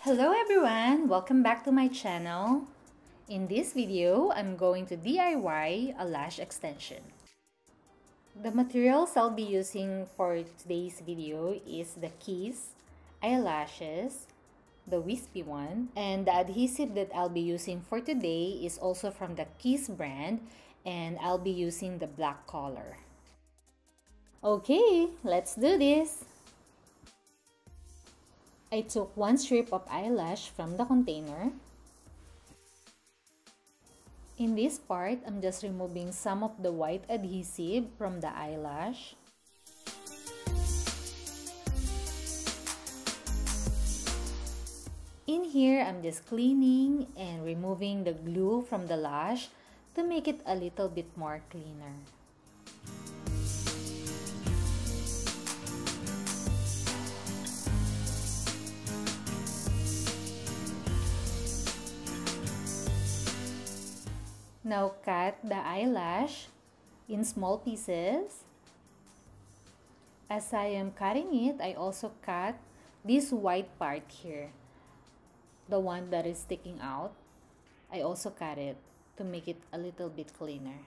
Hello everyone! Welcome back to my channel. In this video, I'm going to DIY a lash extension. The materials I'll be using for today's video is the keys, eyelashes, the wispy one, and the adhesive that I'll be using for today is also from the Keys brand, and I'll be using the black color. Okay, let's do this! I took one strip of eyelash from the container. In this part, I'm just removing some of the white adhesive from the eyelash. In here, I'm just cleaning and removing the glue from the lash to make it a little bit more cleaner. Now cut the eyelash in small pieces. As I am cutting it, I also cut this white part here, the one that is sticking out. I also cut it to make it a little bit cleaner.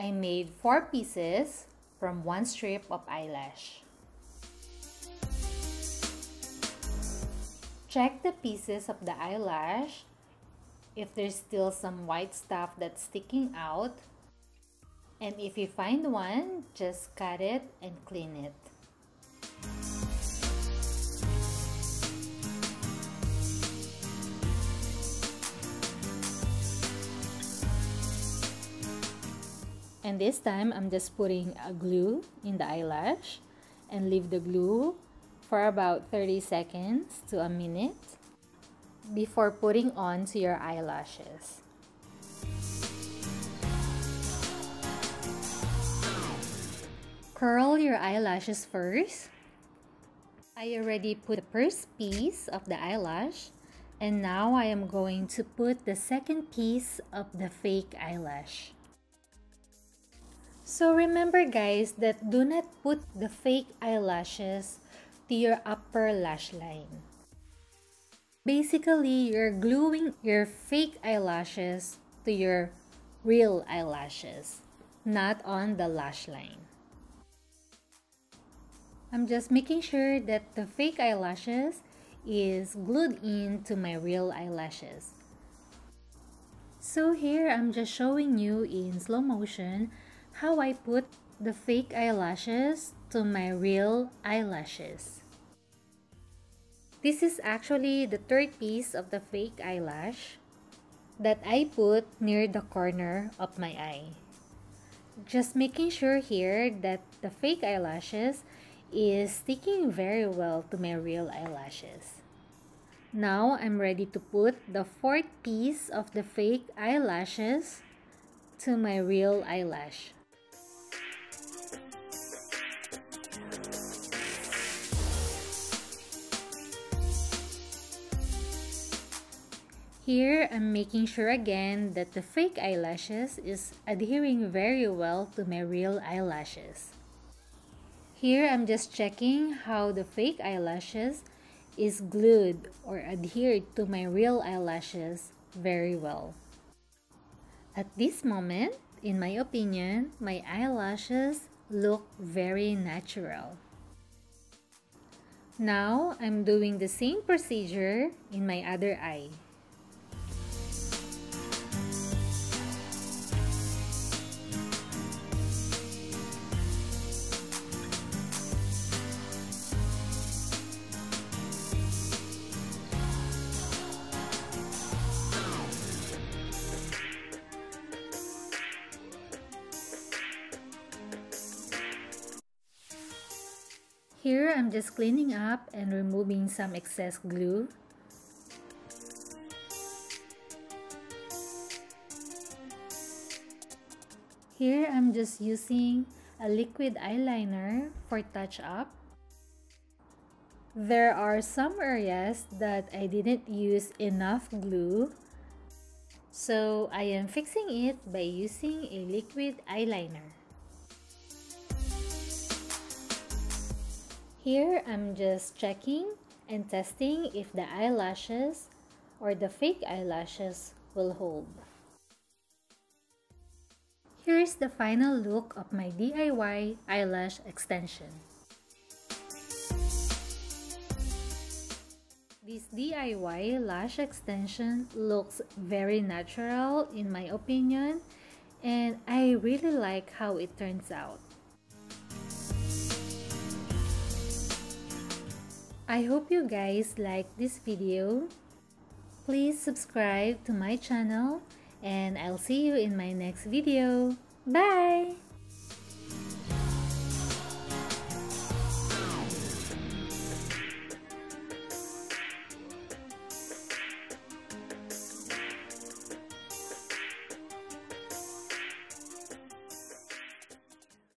I made 4 pieces from one strip of eyelash. Check the pieces of the eyelash if there's still some white stuff that's sticking out, and if you find one, just cut it and clean it. And this time, I'm just putting a glue in the eyelash and leave the glue for about 30 seconds to a minute before putting on to your eyelashes. Curl your eyelashes first. I already put the first piece of the eyelash, and now I am going to put the second piece of the fake eyelash. So remember guys that do not put the fake eyelashes to your upper lash line. Basically, you're gluing your fake eyelashes to your real eyelashes, not on the lash line. I'm just making sure that the fake eyelashes is glued into my real eyelashes. So here I'm just showing you in slow motion how I put the fake eyelashes to my real eyelashes. This is actually the third piece of the fake eyelash that I put near the corner of my eye. Just making sure here that the fake eyelashes is sticking very well to my real eyelashes. Now I'm ready to put the fourth piece of the fake eyelashes to my real eyelash. Here, I'm making sure again that the fake eyelashes is adhering very well to my real eyelashes. Here, I'm just checking how the fake eyelashes is glued or adhered to my real eyelashes very well. At this moment, in my opinion, my eyelashes look very natural. Now, I'm doing the same procedure in my other eye. Here, I'm just cleaning up and removing some excess glue. Here, I'm just using a liquid eyeliner for touch-up. There are some areas that I didn't use enough glue, So I am fixing it by using a liquid eyeliner. Here I'm just checking and testing if the eyelashes or the fake eyelashes will hold. Here's the final look of my DIY eyelash extension. This DIY lash extension looks very natural in my opinion, and I really like how it turns out. I hope you guys like this video. Please subscribe to my channel and I'll see you in my next video. Bye!